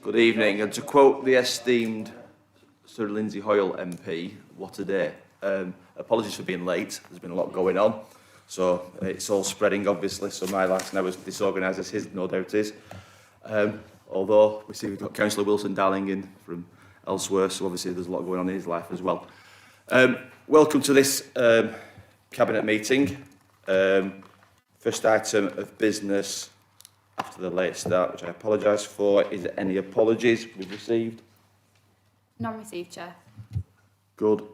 Good evening, and to quote the esteemed Sir Lindsay Hoyle MP, what a day. Apologies for being late, there's been a lot going on, so it's all spreading obviously, so my last night was disorganised as his no doubt is. Although we see we've got Councillor Wilson dialing in from elsewhere, so obviously there's a lot going on in his life as well. Welcome to this Cabinet meeting. First item of business after the late start, which I apologise for. Is there any apologies we've received? None received, Chair. Good.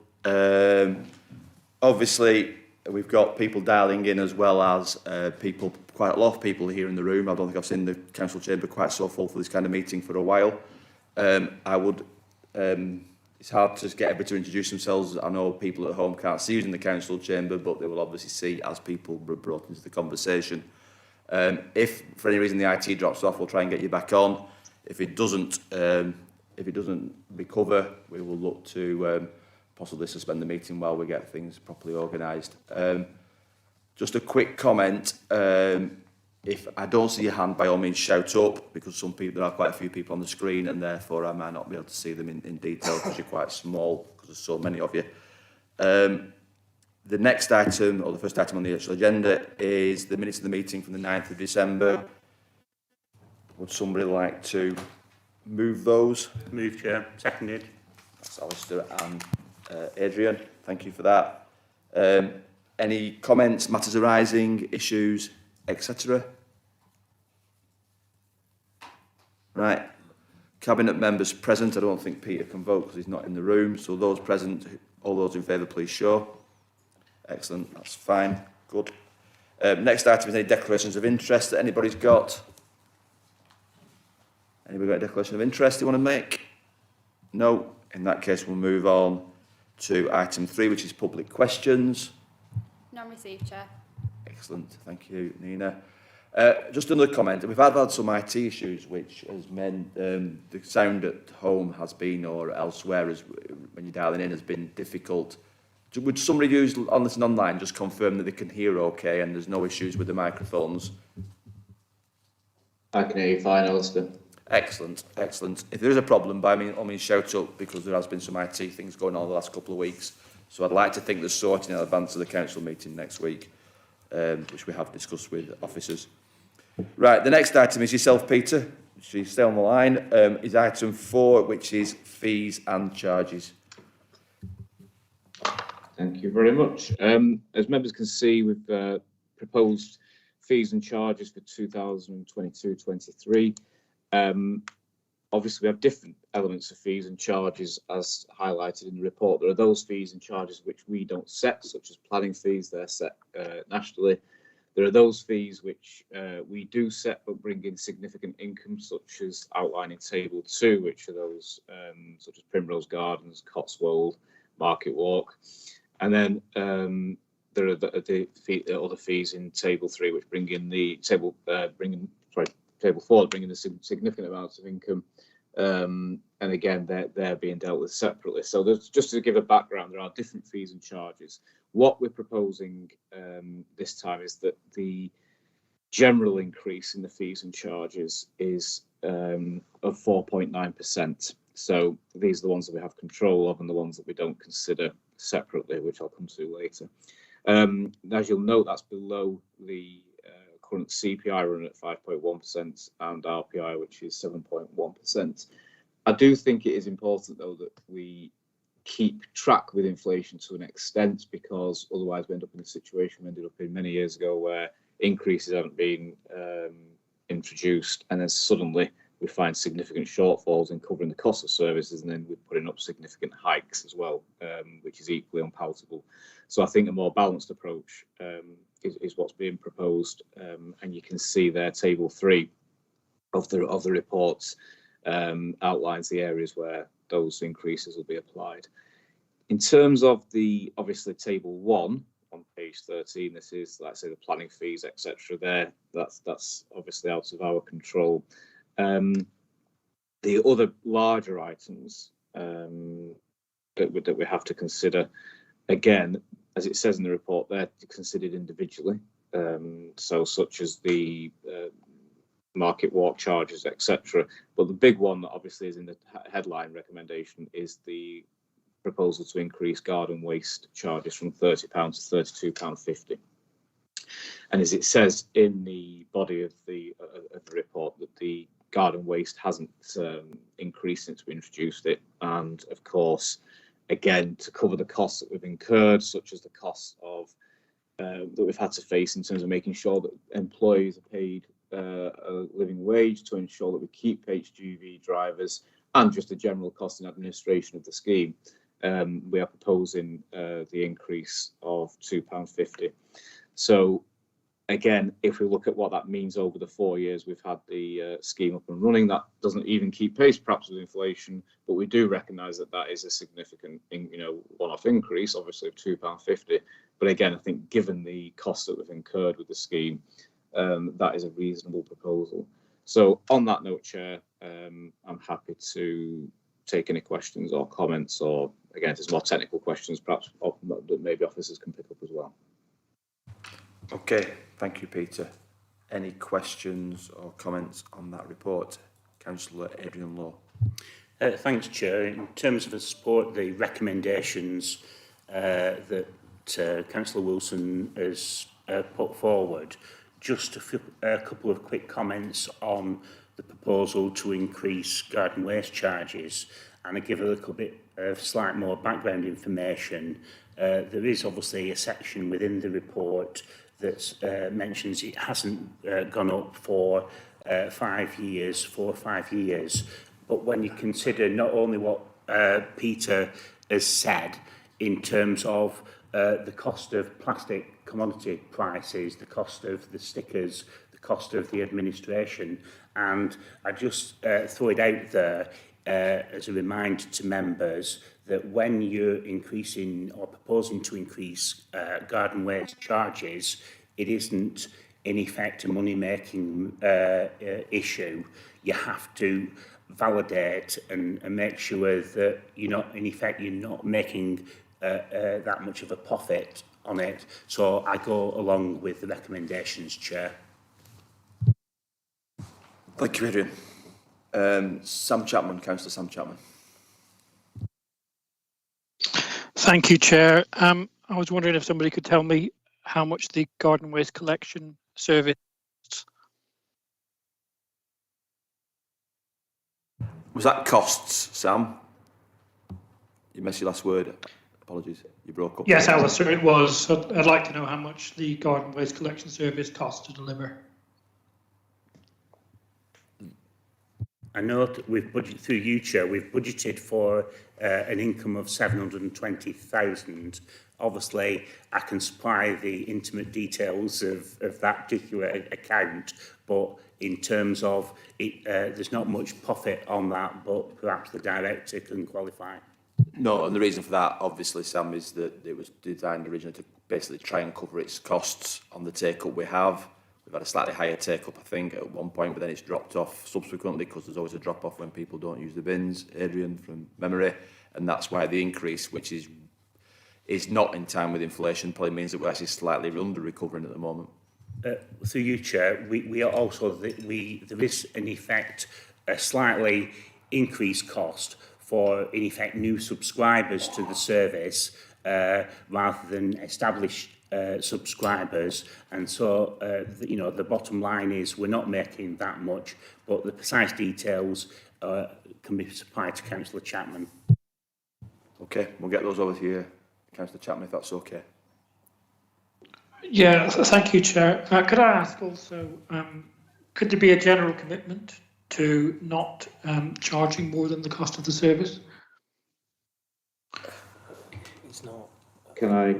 Obviously, we've got people dialing in as well as people, quite a lot of people here in the room. I don't think I've seen the council chamber quite so full for this kind of meeting for a while. It's hard to get everybody to introduce themselves. I know people at home can't see who's in the council chamber, but they will obviously see as people were brought into the conversation. If for any reason the IT drops off, we'll try and get you back on. If it doesn't recover, we will look to possibly suspend the meeting while we get things properly organised. Just a quick comment. If I don't see your hand, by all means shout up, because some people, there are quite a few people on the screen, and therefore I might not be able to see them in detail because you're quite small, because there's so many of you. The next item, or the first item on the actual agenda, is the minutes of the meeting from the 9th of December. Would somebody like to move those? Move, Chair. Seconded. That's Alistair and Adrian. Thank you for that. Any comments, matters arising, issues, etc.? Right. Cabinet members present. I don't think Peter can vote because he's not in the room. So those present, all those in favour, please show. Excellent, that's fine, good. Next item is any declarations of interest that anybody's got. Anybody got a declaration of interest they want to make? No. In that case, we'll move on to item 3, which is public questions. None received, Chair. Excellent, thank you, Nina. Just another comment. We've had some IT issues, which has meant the sound at home has been, or elsewhere, when you're dialing in, has been difficult. Would somebody who's listening online just confirm that they can hear okay and there's no issues with the microphones? I can hear you fine, Alistair. Excellent, excellent. If there is a problem, by all means shout up, because there has been some IT things going on the last couple of weeks. So I'd like to think there's sorting in advance of the council meeting next week, which we have discussed with officers. Right, the next item is yourself, Peter. She's still on the line. Is item 4, which is fees and charges. Thank you very much. As members can see, we've proposed fees and charges for 2022-23. Obviously, we have different elements of fees and charges as highlighted in the report. There are those fees and charges which we don't set, such as planning fees. They're set nationally. There are those fees which we do set but bring in significant income, such as outlined in Table 2, which are those such as Primrose Gardens, Cotswold, Market Walk. And then there are the other fees in Table 3, which bring in the Table 4, bring in a significant amounts of income. And again, they're being dealt with separately. So there's, just to give a background, there are different fees and charges. What we're proposing this time is that the general increase in the fees and charges is of 4.9%. So these are the ones that we have control of and the ones that we don't consider separately, which I'll come to later. As you'll note, that's below the current CPI run at 5.1% and RPI, which is 7.1%. I do think it is important, though, that we keep track with inflation to an extent, because otherwise we end up in a situation we ended up in many years ago where increases haven't been introduced, and then suddenly we find significant shortfalls in covering the cost of services, and then we're putting up significant hikes as well, which is equally unpalatable. So I think a more balanced approach is what's being proposed, and you can see there Table 3 of the reports outlines the areas where those increases will be applied. In terms of the, obviously, Table 1 on page 13, this is, like I say, the planning fees, etc. There, that's obviously out of our control. The other larger items that we have to consider, again, as it says in the report, they're considered individually. So such as the market walk charges, etc. But the big one that obviously is in the headline recommendation is the proposal to increase garden waste charges from £30 to £32.50. And as it says in the body of the report, that the garden waste hasn't increased since we introduced it. And of course, again, to cover the costs that we've incurred, such as the costs of that we've had to face in terms of making sure that employees are paid a living wage, to ensure that we keep HGV drivers, and just the general cost and administration of the scheme, we are proposing the increase of £2.50. So again, if we look at what that means over the 4 years we've had the scheme up and running, that doesn't even keep pace perhaps with inflation, but we do recognise that that is a significant, one-off increase, obviously of £2.50. But again, I think given the costs that we've incurred with the scheme, that is a reasonable proposal. So on that note, Chair, I'm happy to take any questions or comments, or again, if there's more technical questions, perhaps that maybe officers can pick up as well. Okay, thank you, Peter. Any questions or comments on that report? Councillor Adrian Law. Thanks, Chair. In terms of the support, the recommendations that Councillor Wilson has put forward, just a couple of quick comments on the proposal to increase garden waste charges, and I give a little bit of slight more background information. There is obviously a section within the report that mentions it hasn't gone up for 5 years, 4 or 5 years. But when you consider not only what Peter has said in terms of the cost of plastic commodity prices, the cost of the stickers, the cost of the administration, and I just throw it out there as a reminder to members that when you're increasing or proposing to increase garden waste charges, it isn't in effect a money-making issue. You have to validate and make sure that you're not, in effect, you're not making that much of a profit on it. So I go along with the recommendations, Chair. Thank you, Adrian. Sam Chapman, Councillor Sam Chapman. Thank you, Chair. I was wondering if somebody could tell me how much the garden waste collection service costs. Was that costs, Sam? You missed your last word. Apologies, you broke up. Yes, Alistair, it was. I'd like to know how much the garden waste collection service costs to deliver. I know that we've budgeted through you, Chair, we've budgeted for an income of 720,000. Obviously, I can supply the intimate details of that particular account, but in terms of it, there's not much profit on that, but perhaps the director can qualify. No, and the reason for that, obviously, Sam, is that it was designed originally to basically try and cover its costs on the take-up we have. We've had a slightly higher take-up, I think, at one point, but then it's dropped off subsequently because there's always a drop-off when people don't use the bins, Adrian, from memory, and that's why the increase, which is not in time with inflation, probably means that we're actually slightly under-recovering at the moment. Through you, Chair, we are also, there is, in effect, a slightly increased cost for, in effect, new subscribers to the service rather than established subscribers, and so the bottom line is we're not making that much, but the precise details can be supplied to Councillor Chapman. Okay, we'll get those over to you, Councillor Chapman, if that's okay. Yeah, thank you, Chair. Could I ask also, could there be a general commitment to not charging more than the cost of the service? It's not. Can I?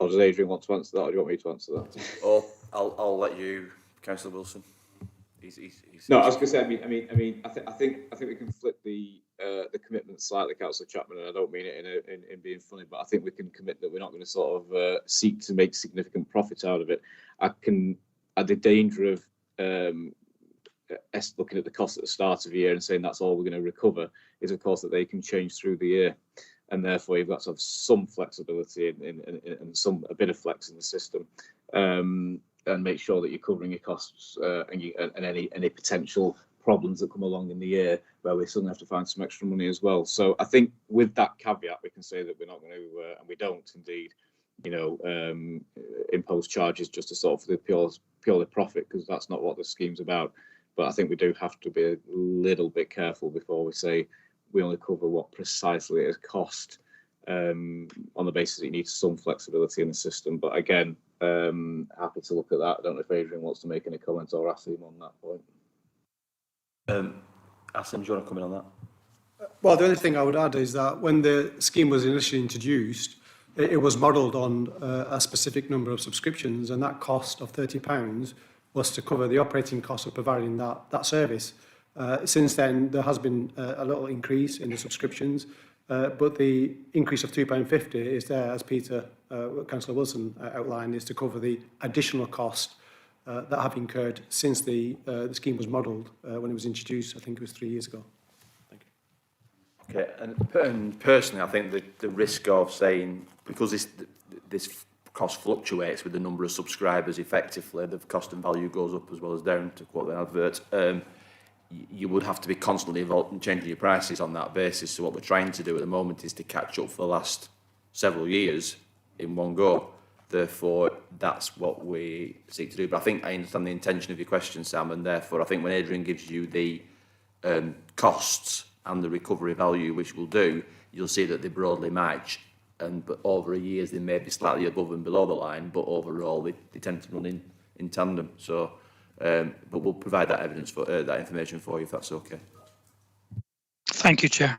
Or does Adrian want to answer that, or do you want me to answer that? Oh, I'll let you, Councillor Wilson. No, I was going to say. I think we can flip the commitment slightly, Councillor Chapman, and I don't mean it in being funny, but I think we can commit that we're not going to sort of seek to make significant profit out of it. At the danger of looking at the cost at the start of the year and saying that's all we're going to recover, is of course that they can change through the year, and therefore you've got to have some flexibility and a bit of flex in the system. and make sure that you're covering your costs and any potential problems that come along in the year where we suddenly have to find some extra money as well. So I think with that caveat, we can say that we're not going to, and we don't indeed, impose charges just to sort of the purely profit, because that's not what the scheme's about. But I think we do have to be a little bit careful before we say we only cover what precisely it has cost, on the basis that you need some flexibility in the system. But again, happy to look at that. I don't know if Adrian wants to make any comments or Asim on that point. Asim, do you want to come in on that? Well, the only thing I would add is that when the scheme was initially introduced, it was modelled on a specific number of subscriptions, and that cost of £30 was to cover the operating cost of providing that service. Since then, there has been a little increase in the subscriptions, but the increase of £2.50 is there, as Councillor Wilson outlined, is to cover the additional cost that have incurred since the scheme was modelled when it was introduced. I think it was 3 years ago. Thank you. Okay, and personally, I think the risk of saying, because this cost fluctuates with the number of subscribers, effectively, the cost and value goes up as well as down, to quote the advert. You would have to be constantly evolving and changing your prices on that basis. So what we're trying to do at the moment is to catch up for the last several years in one go. Therefore, that's what we seek to do. But I think I understand the intention of your question, Sam, and therefore I think when Adrian gives you the costs and the recovery value, which we'll do, you'll see that they broadly match. But over a years, they may be slightly above and below the line, but overall, they tend to run in tandem. So, but we'll provide that evidence for that information for you, if that's okay. Thank you, Chair.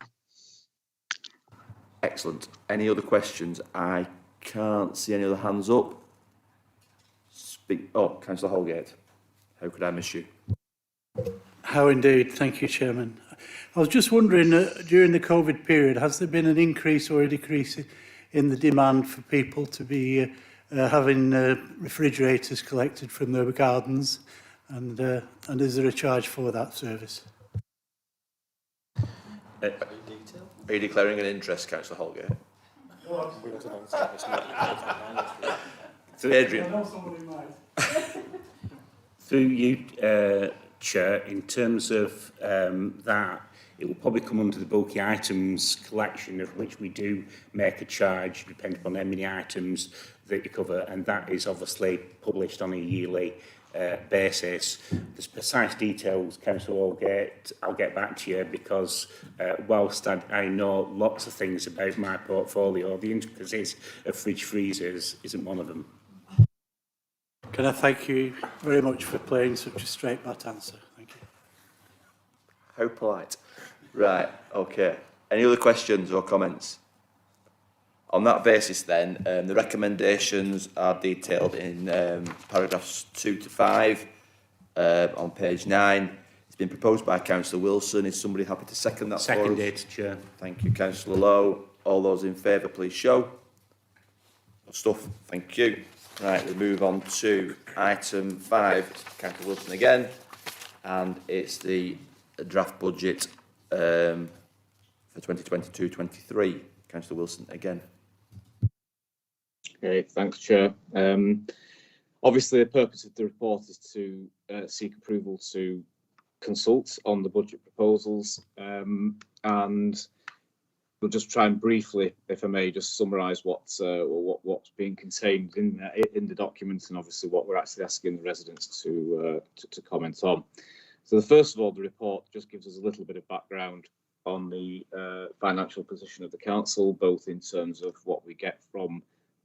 Excellent. Any other questions? I can't see any other hands up. Councillor Holgate. How could I miss you? How indeed. Thank you, Chairman. I was just wondering, during the COVID period, has there been an increase or a decrease in the demand for people to be having refrigerators collected from their gardens, and is there a charge for that service? Are you declaring an interest, Councillor Holgate? So Adrian. I know somebody might. Through you, Chair, in terms of that, it will probably come under the bulky items collection, of which we do make a charge depending on how many items that you cover, and that is obviously published on a yearly basis. There's precise details, Councillor Holgate, I'll get back to you, because whilst I know lots of things about my portfolio, the intricacies of fridge freezers isn't one of them. Can I thank you very much for playing such a straight bat answer? Thank you. How polite. Right, okay. Any other questions or comments? On that basis then, the recommendations are detailed in paragraphs 2 to 5 on page 9. It's been proposed by Councillor Wilson. Is somebody happy to second that for us? Seconded, Chair. Thank you, Councillor Lowe. All those in favour, please show. Good stuff. Thank you. Right, we move on to item 5, Councillor Wilson again, and it's the draft budget for 2022-23. Councillor Wilson again. Okay, thanks, Chair. Obviously, the purpose of the report is to seek approval to consult on the budget proposals, and we'll just try and briefly, if I may, just summarise what's being contained in the documents, and obviously what we're actually asking the residents to comment on. So, first of all, the report just gives us a little bit of background on the financial position of the council, both in terms of what we get from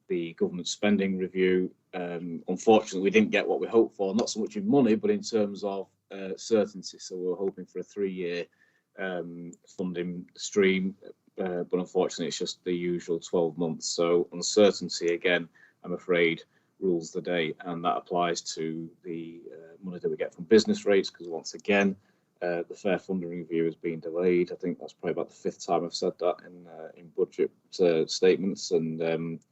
the government spending review. Unfortunately, we didn't get what we hoped for, not so much in money, but in terms of certainty. So we were hoping for a 3-year funding stream, but unfortunately it's just the usual 12 months. So uncertainty, again, I'm afraid, rules the day, and that applies to the money that we get from business rates, because once again, the fair funding review has been delayed. I think that's probably about the 5th time I've said that in budget statements, and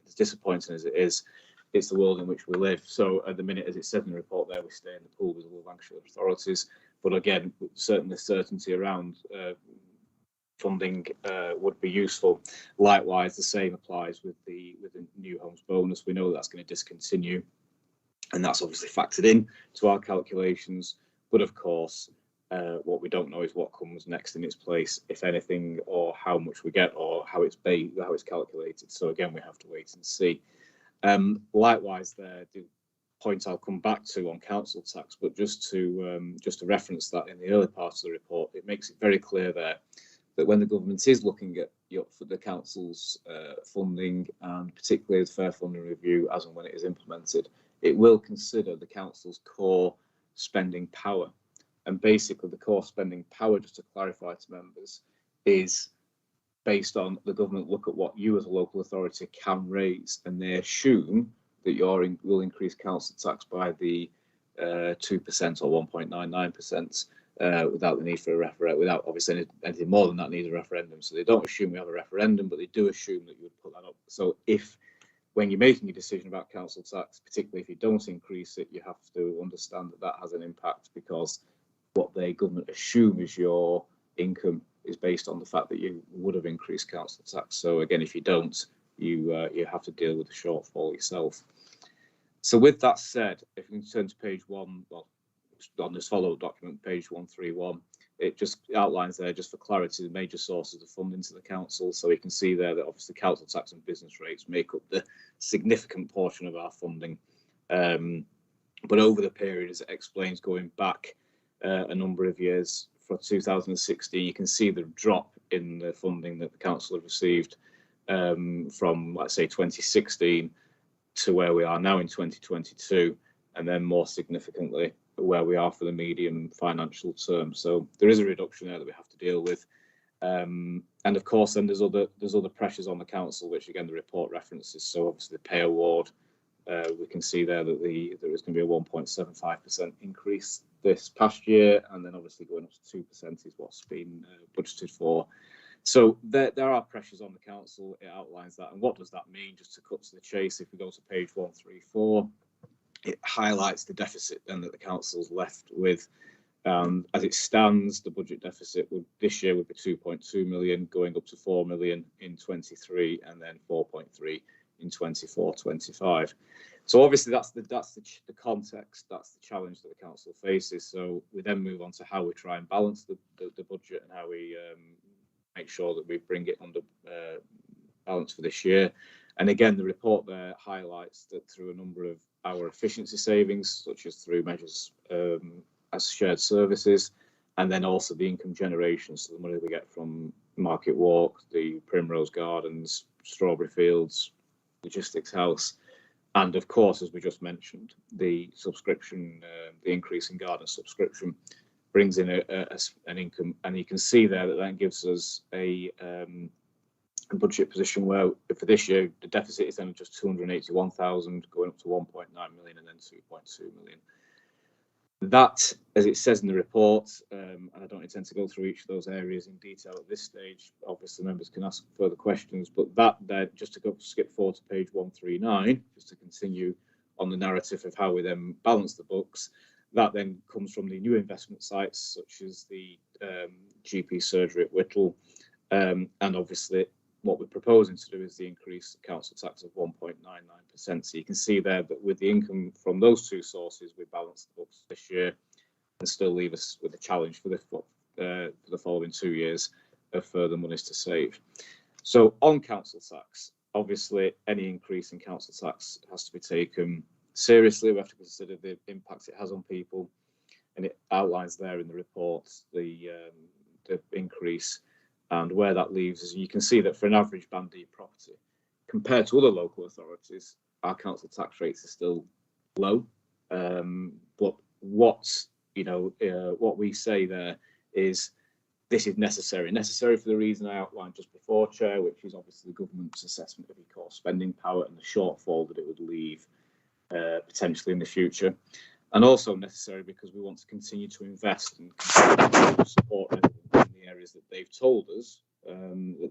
as disappointing as it is, it's the world in which we live. So at the minute, as it said in the report there, we stay in the pool with the Lancashire authorities. But again, certainly certainty around funding would be useful. Likewise, the same applies with the new homes bonus. We know that's going to discontinue and that's obviously factored in to our calculations. But of course, what we don't know is what comes next in its place, if anything, or how much we get, or how it's calculated. So again, we have to wait and see. Likewise, there, the point I'll come back to on council tax, but just to reference that in the early part of the report, it makes it very clear there that when the government is looking at for the council's funding, and particularly the fair funding review, as and when it is implemented, it will consider the council's core spending power. And basically, the core spending power, just to clarify to members, is based on the government look at what you as a local authority can raise, and they assume that will increase council tax by the 2% or 1.99%. Without the need for a referendum, without obviously anything more than that needs a referendum. So they don't assume we have a referendum, but they do assume that you would put that up. So when you're making a decision about council tax, particularly if you don't increase it, you have to understand that has an impact, because what the government assume is your income is based on the fact that you would have increased council tax. So again, if you don't, you have to deal with the shortfall yourself. So with that said, if we can turn to page 1, well, on this follow-up document, page 131, it just outlines there, just for clarity, the major sources of funding to the council. So you can see there that obviously council tax and business rates make up the significant portion of our funding. But over the period, as it explains, going back a number of years, for 2016, you can see the drop in the funding that the council have received from, let's say, 2016 to where we are now in 2022, and then more significantly where we are for the medium financial term. So there is a reduction there that we have to deal with, and of course then there's other pressures on the council, which again the report references. So obviously the pay award, we can see there that there is going to be a 1.75% increase this past year, and then obviously going up to 2% is what's been budgeted for. So there are pressures on the council. It outlines that, and what does that mean? Just to cut to the chase, if we go to page 134. It highlights the deficit then that the council's left with. As it stands, the budget deficit this year would be 2.2 million, going up to 4 million in 23, and then 4.3 in 24-25. So obviously that's the context, that's the challenge that the council faces. So we then move on to how we try and balance the budget, and how we make sure that we bring it under balance for this year. And again, the report there highlights that through a number of our efficiency savings, such as through measures as shared services, and then also the income generation, so the money we get from Market Walk, the Primrose Gardens, Strawberry Fields, Logistics House, and of course, as we just mentioned, the subscription, the increase in garden subscription brings in an income, and you can see there that gives us a budget position where for this year the deficit is then just 281,000, going up to 1.9 million and then 2.2 million. That, as it says in the report, and I don't intend to go through each of those areas in detail at this stage, obviously members can ask further questions, but that there, just to skip forward to page 139, just to continue on the narrative of how we then balance the books, that then comes from the new investment sites such as the GP surgery at Whittle, and obviously what we're proposing to do is the increase council tax of 1.99%. So you can see there that with the income from those two sources, we balance the books this year and still leave us with a challenge for the following 2 years of further monies to save. So on council tax, obviously any increase in council tax has to be taken seriously. We have to consider the impact it has on people, and it outlines there in the report the increase. And where that leaves is, you can see that for an average Band D property, compared to other local authorities, our council tax rates are still low. But what we say there is this is necessary for the reason I outlined just before, Chair, which is obviously the government's assessment of your core spending power and the shortfall that it would leave potentially in the future. And also necessary because we want to continue to invest and continue to support residents in the areas that they've told us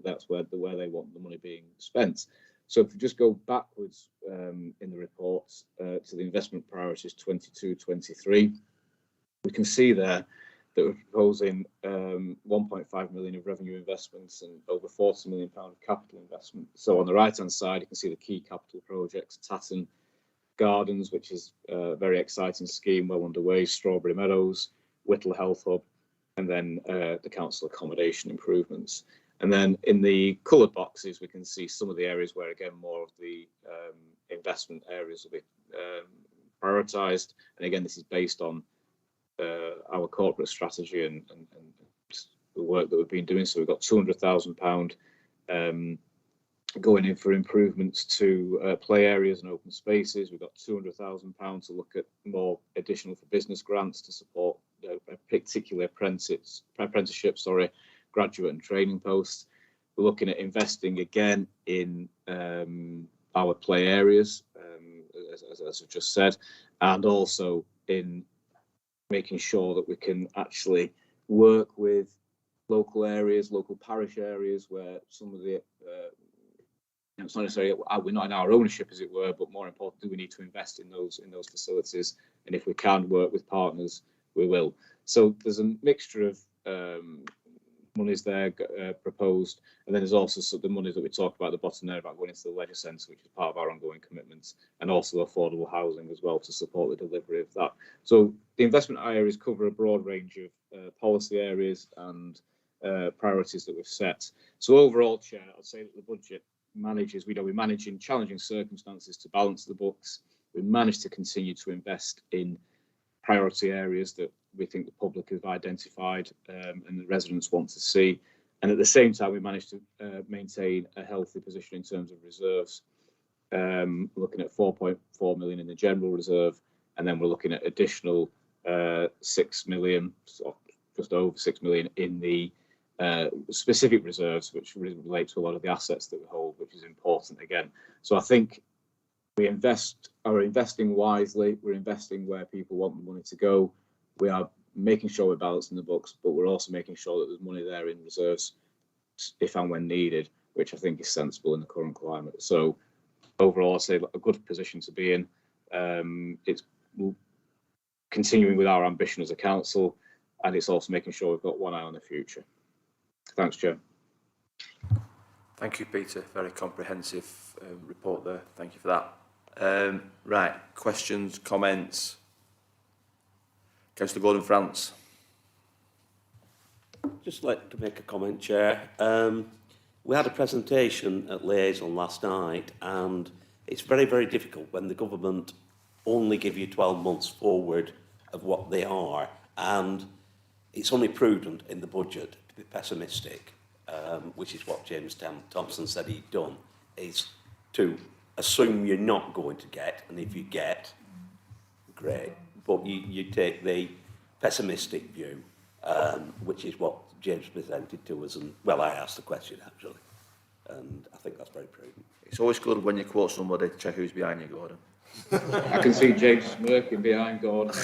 that's where they want the money being spent. So if we just go backwards in the report to the investment priorities 22-23, we can see there that we're proposing 1.5 million of revenue investments and over £40 million of capital investment. So on the right hand side, you can see the key capital projects: Tatton, Gardens, which is a very exciting scheme, well underway, Strawberry Meadows, Whittle Health Hub, and then the council accommodation improvements. And then in the coloured boxes, we can see some of the areas where, again, more of the investment areas will be prioritised. And again, this is based on our corporate strategy and the work that we've been doing. So we've got £200,000 going in for improvements to play areas and open spaces. We've got £200,000 to look at more additional for business grants to support particularly apprenticeship, graduate and training posts. We're looking at investing again in our play areas, as I've just said, and also in making sure that we can actually work with local areas, local parish areas where some of the it's not necessarily we're not in our ownership, as it were, but more important, do we need to invest in those facilities? And if we can work with partners, we will. So there's a mixture of monies there proposed, and then there's also the money that we talk about at the bottom there about going into the leisure centre, which is part of our ongoing commitments, and also affordable housing as well to support the delivery of that. So the investment areas cover a broad range of policy areas and priorities that we've set. So overall, Chair, I'd say that the budget manages, we manage in challenging circumstances to balance the books. We managed to continue to invest in priority areas that we think the public have identified and the residents want to see. And at the same time, we managed to maintain a healthy position in terms of reserves, looking at 4.4 million in the general reserve, and then we're looking at additional 6 million, so just over 6 million in the specific reserves, which relate to a lot of the assets that we hold, which is important again. So I think we are investing wisely. We're investing where people want the money to go. We are making sure we're balancing the books, but we're also making sure that there's money there in reserves if and when needed, which I think is sensible in the current climate. So overall, I'd say a good position to be in. It's continuing with our ambition as a council, and it's also making sure we've got one eye on the future. Thanks, Chair. Thank you, Peter. Very comprehensive report there. Thank you for that. Right, questions, comments? Councillor Gordon-France. Just like to make a comment, Chair. We had a presentation at Liaison last night, and it's very, very difficult when the government only give you 12 months forward of what they are, and it's only prudent in the budget to be pessimistic, which is what James Thompson said he'd done, is to assume you're not going to get, and if you get, great. But you take the pessimistic view, which is what James presented to us, and well, I asked the question actually, and I think that's very prudent. It's always good when you quote somebody to check who's behind you, Gordon. I can see James smirking behind Gordon.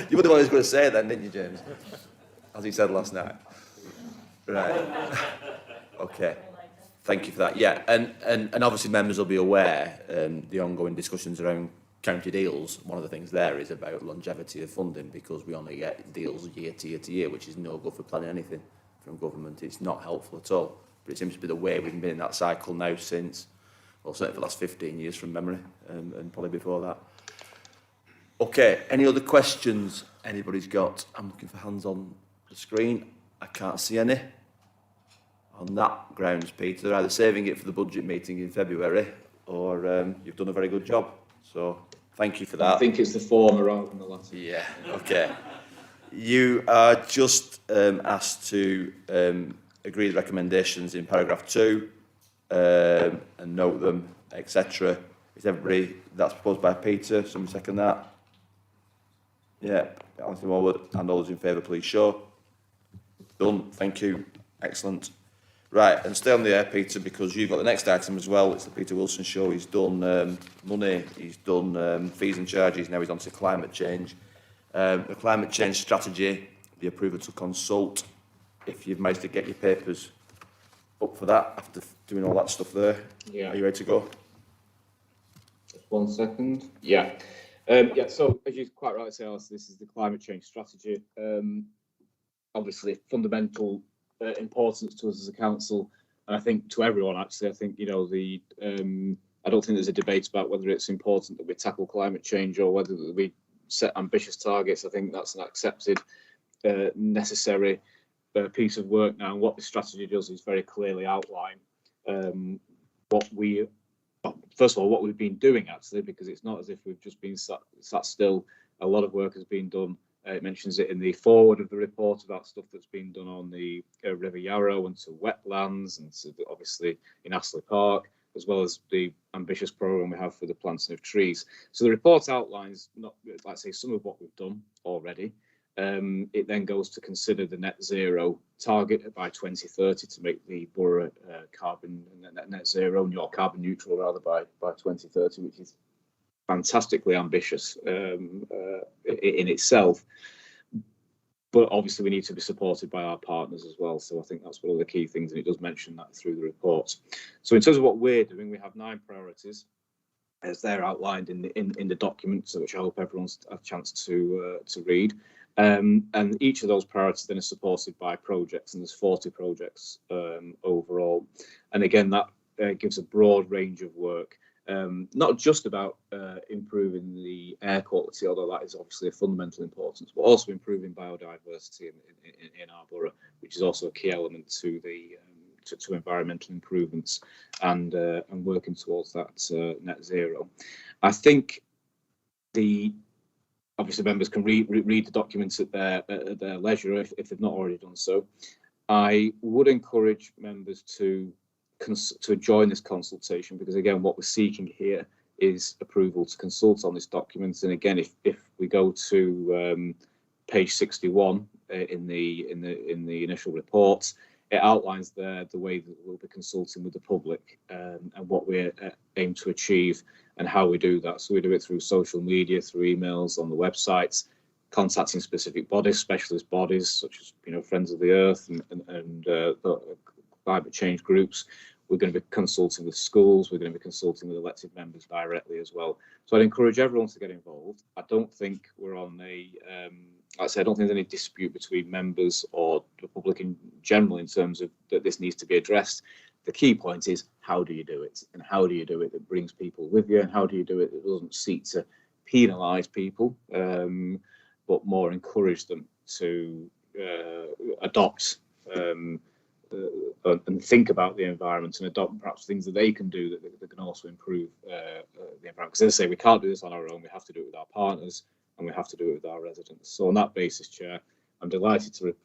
You were the one who was going to say it then, didn't you, James? As he said last night. Right. Okay. Thank you for that. Yeah, and obviously members will be aware the ongoing discussions around county deals. One of the things there is about longevity of funding, because we only get deals year to year to year, which is no good for planning anything from government. It's not helpful at all. But it seems to be the way we've been in that cycle now since, well, certainly for the last 15 years from memory, and probably before that. Okay, any other questions anybody's got? I'm looking for hands on the screen. I can't see any. On that grounds, Peter, they're either saving it for the budget meeting in February, or you've done a very good job. So thank you for that. I think it's the former rather than the latter. Yeah, okay. You are just asked to agree the recommendations in paragraph 2 and note them, etc. Is everybody, that's proposed by Peter, somebody second that? Yeah, Alison Morwood, and all those in favour, please show. Done, thank you, excellent. Right, and stay on the air, Peter, because you've got the next item as well. It's the Peter Wilson show. He's done money, he's done fees and charges, now he's on to climate change. The climate change strategy, the approval to consult, if you've managed to get your papers up for that after doing all that stuff there. Yeah. Are you ready to go? Just 1 second. Yeah. Yeah, so as you quite rightly say, Alice, this is the climate change strategy. Obviously, fundamental importance to us as a council. And I think to everyone, actually, I think, you know, I don't think there's a debate about whether it's important that we tackle climate change or whether we set ambitious targets. I think that's an accepted, necessary piece of work now. And what the strategy does is very clearly outline first of all, what we've been doing, actually, because it's not as if we've just been sat still. A lot of work has been done. It mentions it in the forward of the report about stuff that's been done on the River Yarrow and to wetlands and to obviously in Astley Park, as well as the ambitious programme we have for the planting of trees. So the report outlines, not like say, some of what we've done already. It then goes to consider the net zero target by 2030 to make the borough carbon net zero, and your carbon neutral rather by 2030, which is fantastically ambitious in itself. But obviously we need to be supported by our partners as well. So I think that's one of the key things, and it does mention that through the report. So in terms of what we're doing, we have 9 priorities as they're outlined in the document, so which I hope everyone's had a chance to read. And each of those priorities then is supported by projects, and there's 40 projects overall. And again, that gives a broad range of work, not just about improving the air quality, although that is obviously of fundamental importance, but also improving biodiversity in our borough, which is also a key element to the to environmental improvements and working towards that net zero. I think obviously members can read the documents at their leisure if they've not already done so. I would encourage members to join this consultation, because again, what we're seeking here is approval to consult on this document. And again, if we go to page 61 in the initial report, it outlines the way that we'll be consulting with the public and what we aim to achieve and how we do that. So we do it through social media, through emails, on the websites, contacting specific bodies, specialist bodies such as Friends of the Earth and the climate change groups. We're going to be consulting with schools. We're going to be consulting with elected members directly as well. So I'd encourage everyone to get involved. I don't think we're on like I say, I don't think there's any dispute between members or the public in general in terms of that this needs to be addressed. The key point is, how do you do it? And how do you do it that brings people with you? And how do you do it that doesn't seek to penalise people, but more encourage them to adopt and think about the environment and adopt perhaps things that they can do that can also improve the environment. Because as I say, we can't do this on our own. We have to do it with our partners, and we have to do it with our residents. So on that basis, Chair, I'm delighted to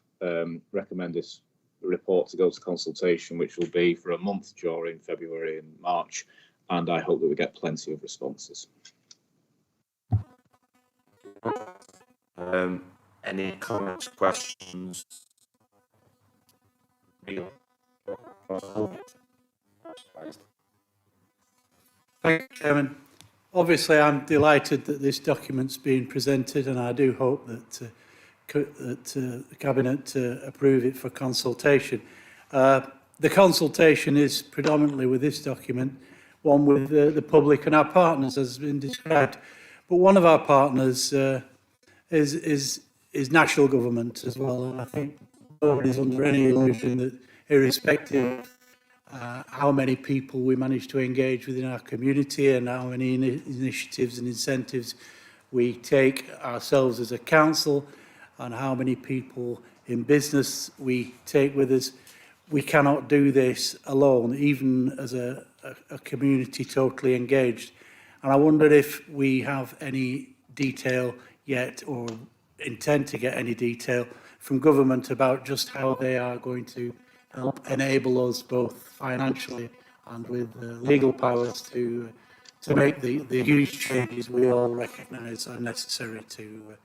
recommend this report to go to consultation, which will be for a month during February and March, and I hope that we get plenty of responses. Any comments, questions? Thank you, Chairman. Obviously, I'm delighted that this document's being presented, and I do hope that the Cabinet approve it for consultation. The consultation is predominantly with this document, one with the public and our partners, as has been described. But one of our partners is national government as well, and I think nobody's under any illusion that, irrespective how many people we manage to engage within our community and how many initiatives and incentives we take ourselves as a council, and how many people in business we take with us, we cannot do this alone, even as a community totally engaged. And I wonder if we have any detail yet, or intend to get any detail from government about just how they are going to help enable us both financially and with legal powers to make the huge changes we all recognise are necessary to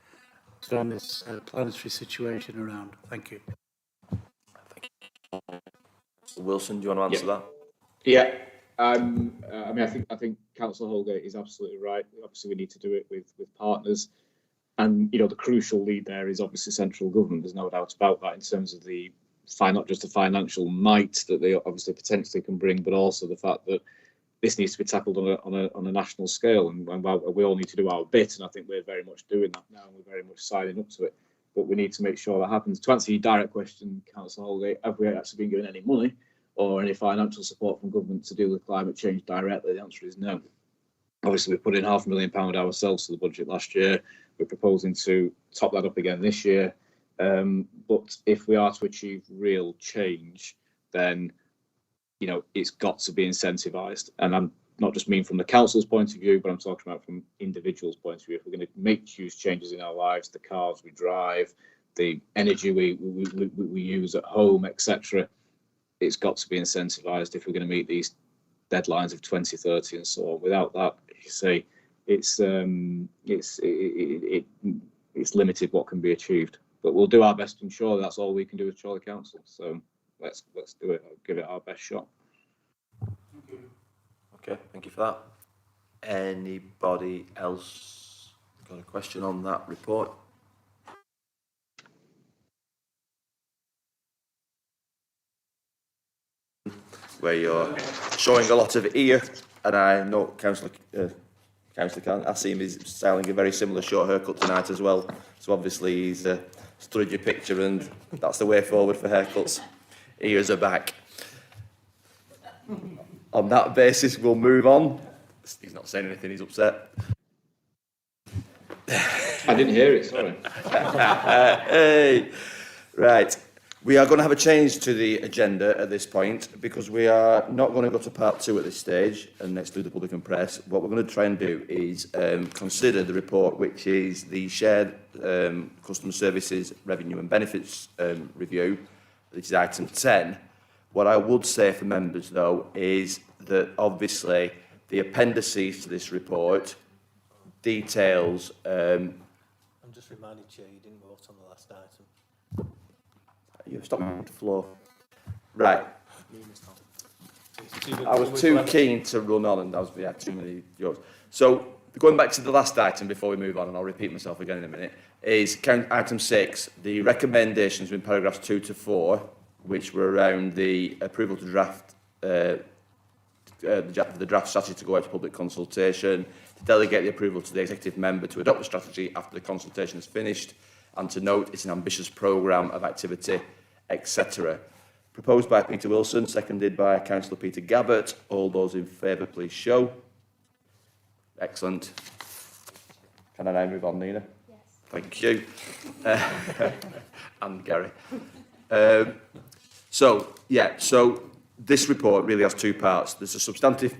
turn this planetary situation around. Thank you. Wilson, do you want to answer that? Yeah. I mean, I think Councillor Holgate is absolutely right. Obviously, we need to do it with partners, and the crucial lead there is obviously central government. There's no doubt about that in terms of not just the financial might that they obviously potentially can bring, but also the fact that this needs to be tackled on a national scale, and we all need to do our bit. And I think we're very much doing that now, and we're very much signing up to it. But we need to make sure that happens. To answer your direct question, Councillor Holgate, have we actually been given any money? or any financial support from government to deal with climate change directly? The answer is no. Obviously, we put in £500,000 ourselves to the budget last year. We're proposing to top that up again this year. But if we are to achieve real change, then it's got to be incentivised. And I'm not just mean from the council's point of view, but I'm talking about from individuals' point of view. If we're going to make huge changes in our lives, the cars we drive, the energy we use at home, etc., it's got to be incentivised if we're going to meet these deadlines of 2030 and so on. Without that, you say it's limited what can be achieved. But we'll do our best to ensure that's all we can do as Chorley Council. So let's do it. I'll give it our best shot. Okay, thank you for that. Anybody else got a question on that report? Where you're showing a lot of ear, and I know Councillor Asim is styling a very similar short haircut tonight as well. So obviously he's studied your picture, and that's the way forward for haircuts. Ears are back. On that basis, we'll move on. He's not saying anything, he's upset. I didn't hear it, sorry. Hey. Right. We are going to have a change to the agenda at this point because we are not going to go to part 2 at this stage and exclude the public and press. What we're going to try and do is consider the report, which is the shared customer services revenue and benefits review. This is item 10. What I would say for members, though, is that obviously the appendices to this report details. I'm just reminded, Chair, you didn't vote on the last item. You stopped me on the floor. Right. I was too keen to run on, and we had too many jokes. So going back to the last item before we move on, and I'll repeat myself again in a minute, is item 6, the recommendations in paragraphs 2 to 4, which were around the approval to draft the draft strategy to go out to public consultation, to delegate the approval to the executive member to adopt the strategy after the consultation is finished, and to note it's an ambitious programme of activity, etc. Proposed by Peter Wilson, seconded by Councillor Peter Gabbert. All those in favour, please show. Excellent. Can I now move on, Nina? Yes. Thank you. And Gary. So this report really has 2 parts. There's a substantive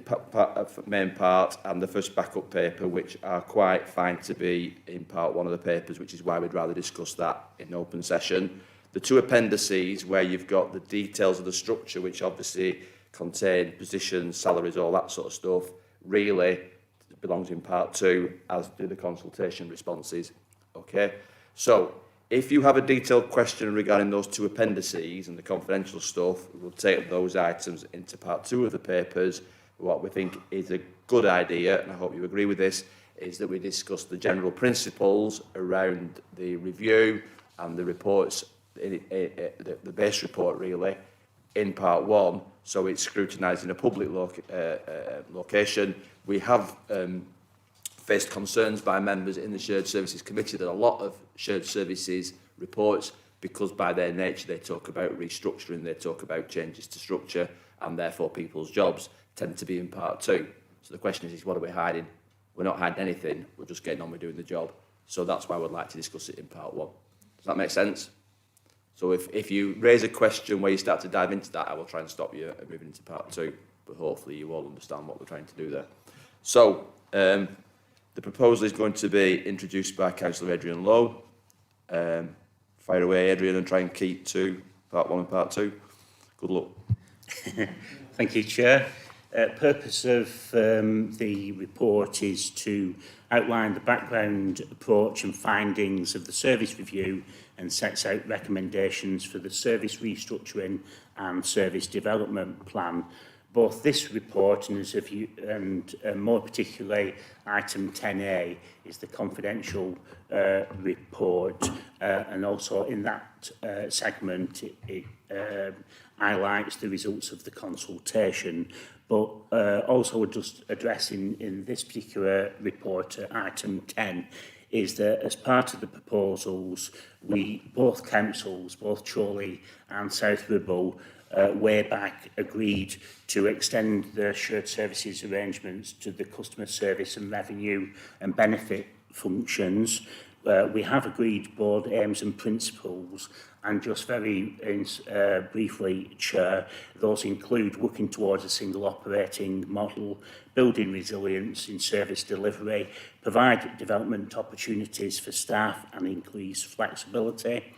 main part and the first backup paper, which are quite fine to be in part 1 of the papers, which is why we'd rather discuss that in open session. The 2 appendices, where you've got the details of the structure, which obviously contain positions, salaries, all that sort of stuff, really belongs in part 2, as do the consultation responses. Okay? So, if you have a detailed question regarding those 2 appendices and the confidential stuff, we'll take those items into part 2 of the papers. What we think is a good idea, and I hope you agree with this, is that we discuss the general principles around the review and the reports, the base report really, in part 1, so it's scrutinised in a public location. We have faced concerns by members in the Shared Services Committee that a lot of Shared Services reports, because by their nature they talk about restructuring, they talk about changes to structure, and therefore people's jobs tend to be in part 2. So the question is what are we hiding? We're not hiding anything, we're just getting on with doing the job. So that's why I would like to discuss it in part 1. Does that make sense? So if you raise a question where you start to dive into that, I will try and stop you moving into part 2, but hopefully you all understand what we're trying to do there. So, the proposal is going to be introduced by Councillor Adrian Lowe. Fire away, Adrian, and try and keep to part 1 and part 2. Good luck. Thank you, Chair. Purpose of the report is to outline the background, approach and findings of the service review and sets out recommendations for the service restructuring and service development plan. Both this report and more particularly item 10A is the confidential report, and also in that segment it highlights the results of the consultation, but also just addressing in this particular report item 10 is that as part of the proposals, both councils, both Chorley and South Ribble, way back agreed to extend the shared services arrangements to the customer service and revenue and benefit functions. We have agreed board aims and principles, and just very briefly, Chair, those include working towards a single operating model, building resilience in service delivery, provide development opportunities for staff and increase flexibility.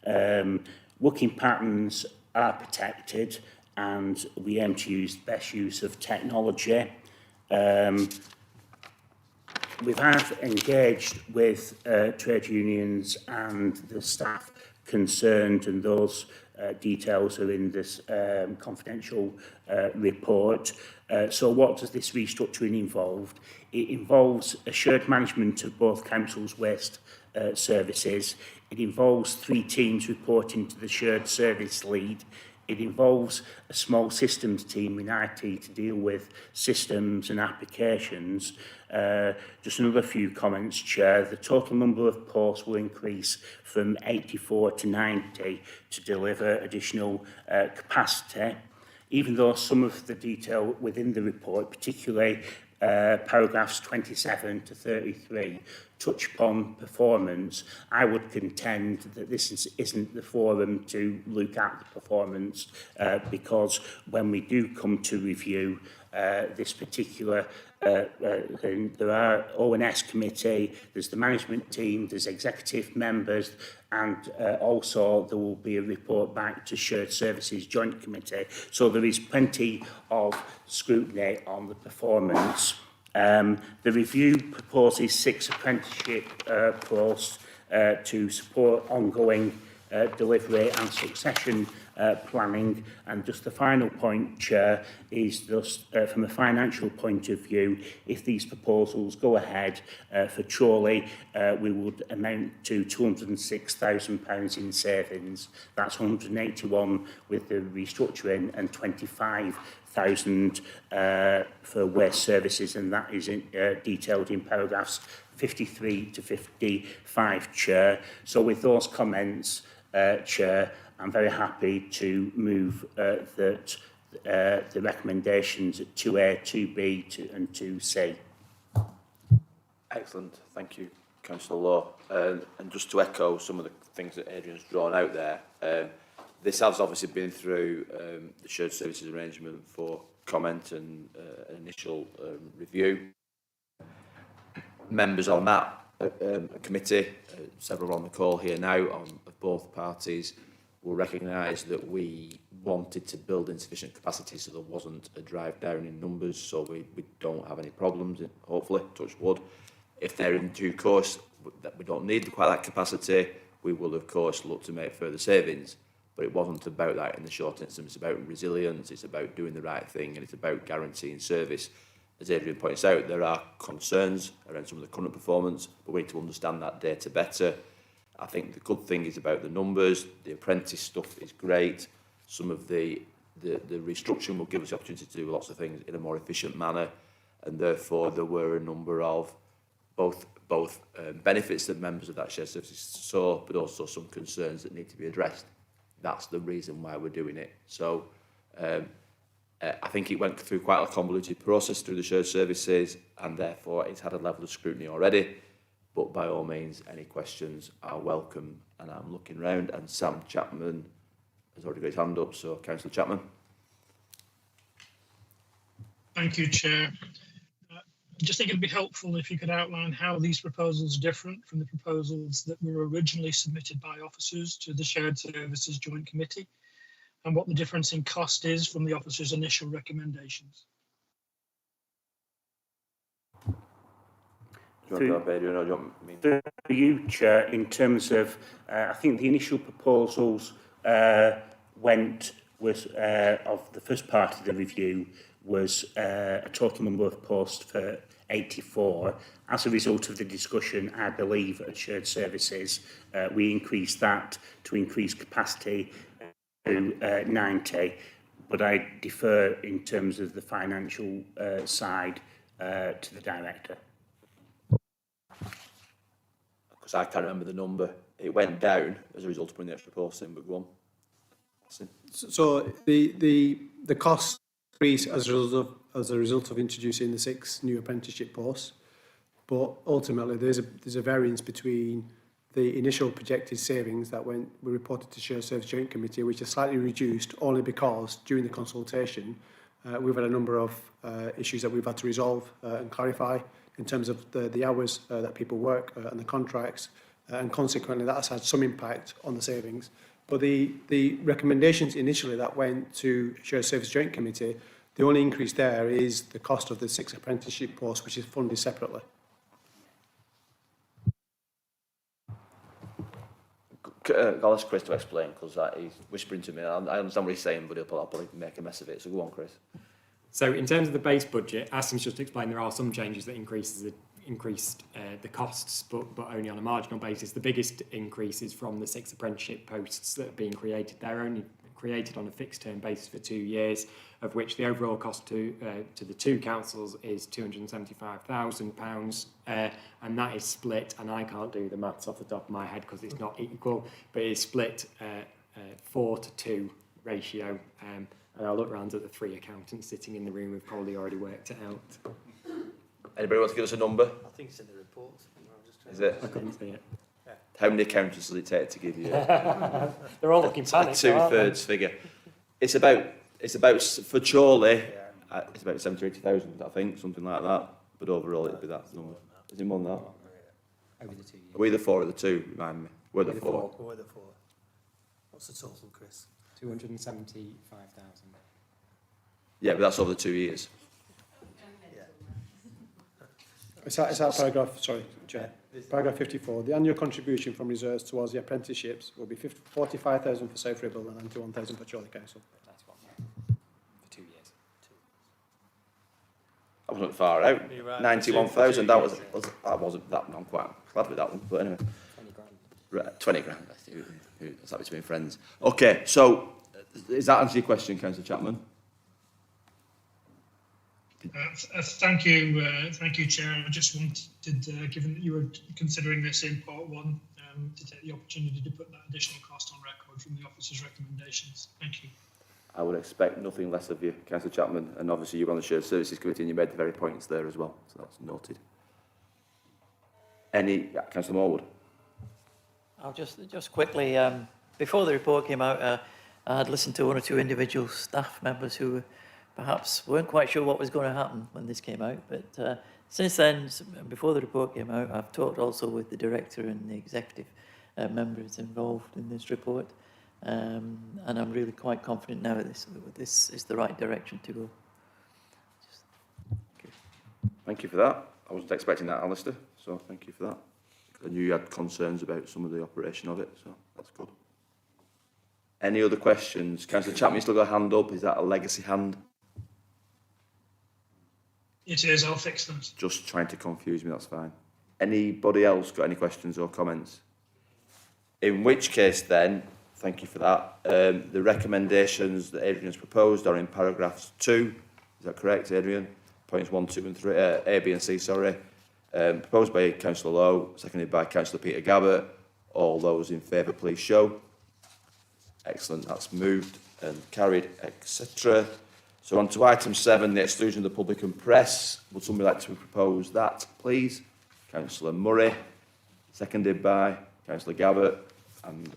Working patterns are protected and we aim to use the best use of technology. We have engaged with trade unions and the staff concerned, and those details are in this confidential report. So what does this restructuring involve? It involves a shared management of both councils' waste services. It involves 3 teams reporting to the shared service lead. It involves a small systems team in IT to deal with systems and applications. Just another few comments, Chair. The total number of posts will increase from 84 to 90 to deliver additional capacity. Even though some of the detail within the report, particularly paragraphs 27 to 33, touch upon performance, I would contend that this isn't the forum to look at the performance because when we do come to review this particular there are O&S committee, there's the management team, there's executive members, and also there will be a report back to shared services joint committee. So there is plenty of scrutiny on the performance. The review proposes 6 apprenticeship posts to support ongoing delivery and succession planning. And just the final point, Chair, is just from a financial point of view, if these proposals go ahead for Chorley, we would amount to £206,000 in savings. That's 181 with the restructuring and 25,000 for waste services, and that is detailed in paragraphs 53 to 55, Chair. So with those comments, Chair, I'm very happy to move that the recommendations at 2A, 2B and 2C. Excellent. Thank you, Councillor Law. And just to echo some of the things that Adrian's drawn out there, this has obviously been through the shared services arrangement for comment and an initial review. Members on that committee, several on the call here now of both parties, will recognise that we wanted to build in sufficient capacity so there wasn't a drive down in numbers, so we don't have any problems, hopefully, touch wood. If they're in due course that we don't need quite that capacity, we will of course look to make further savings. But it wasn't about that in the short instance. It's about resilience, it's about doing the right thing, and it's about guaranteeing service. As Adrian points out, there are concerns around some of the current performance, but we need to understand that data better. I think the good thing is about the numbers. The apprentice stuff is great. Some of the restructuring will give us the opportunity to do lots of things in a more efficient manner, and therefore there were a number of both benefits that members of that shared services saw, but also some concerns that need to be addressed. That's the reason why we're doing it. So I think it went through quite a convoluted process through the shared services, and therefore it's had a level of scrutiny already. But by all means, any questions are welcome. And I'm looking round, and Sam Chapman has already got his hand up. So, Councillor Chapman. Thank you, Chair. I just think it'd be helpful if you could outline how these proposals are different from the proposals that were originally submitted by officers to the Shared Services Joint Committee, and what the difference in cost is from the officers' initial recommendations. Do you want to go, Adrian, or do you want me? For you, Chair, in terms of, I think the initial proposals was of the first part of the review was a total number of posts for 84. As a result of the discussion, I believe at shared services, we increased that to increase capacity to 90. But I defer in terms of the financial side to the director. Because I can't remember the number. It went down as a result of putting the extra posts in, but go on. So the cost increase as a result of introducing the 6 new apprenticeship posts, but ultimately there's a variance between the initial projected savings that were reported to Shared Service Joint Committee, which are slightly reduced only because during the consultation we've had a number of issues that we've had to resolve and clarify in terms of the hours that people work and the contracts, and consequently that has had some impact on the savings. But the recommendations initially that went to Shared Service Joint Committee, the only increase there is the cost of the 6 apprenticeship posts, which is funded separately. I'll ask Chris to explain, because he's whispering to me. I understand what he's saying, but he'll probably make a mess of it. So go on, Chris. So in terms of the base budget, as Tim's just explained, there are some changes that increased the costs, but only on a marginal basis. The biggest increase is from the 6 apprenticeship posts that are being created. They're only created on a fixed term basis for 2 years, of which the overall cost to the 2 councils is £275,000, and that is split, and I can't do the maths off the top of my head because it's not equal, but it's split 4-to-2 ratio, and I'll look round at the 3 accountants sitting in the room who've probably already worked it out. Anybody want to give us a number? I think it's in the report. Is it? I couldn't see it. How many accountants does it take to give you They're all looking panicked. 2/3 figure? It's about for Chorley, it's about 70,000 or 80,000, I think, something like that. But overall, it'd be that number. Is it more than that? Over the 2 years. Are we the 4 or the 2? Remind me. We're the 4. We're the 4. What's the total, Chris? 275,000. Yeah, but that's over the 2 years. It's that paragraph, sorry, Chair. Paragraph 54. The annual contribution from reserves towards the apprenticeships will be 45,000 for South Ribble and 91,000 for Chorley Council. That's what, for 2 years. I wasn't far out. You're right. 91,000. That wasn't that. I'm quite glad with that one. But anyway, 20 grand. right, 20 grand. That's that between friends. Okay, so is that answer your question, Councillor Chapman? Thank you, Chair. I just wanted, given that you were considering this in part 1, to take the opportunity to put that additional cost on record from the officer's recommendations. Thank you. I would expect nothing less of you, Councillor Chapman, and obviously you're on the Shared Services Committee and you made the very points there as well, so that's noted. Councillor Morwood? I'll just quickly, before the report came out, I had listened to 1 or 2 individual staff members who perhaps weren't quite sure what was going to happen when this came out, but since then, before the report came out, I've talked also with the director and the executive members involved in this report, and I'm really quite confident now that this is the right direction to go. Thank you for that. I wasn't expecting that, Alistair, so thank you for that. I knew you had concerns about some of the operation of it, so that's good. Any other questions? Councillor Chapman, you still got a hand up. Is that a legacy hand? It is. I'll fix them. Just trying to confuse me, that's fine. Anybody else got any questions or comments? In which case then, thank you for that. The recommendations that Adrian has proposed are in paragraphs 2. Is that correct, Adrian? Points 1, 2 and 3, A, B and C, sorry. Proposed by Councillor Lowe, seconded by Councillor Peter Gabbert. All those in favour, please show. Excellent, that's moved and carried, etc. So on to item 7, the exclusion of the public and press. Would somebody like to propose that, please? Councillor Murray, seconded by Councillor Gabbert, and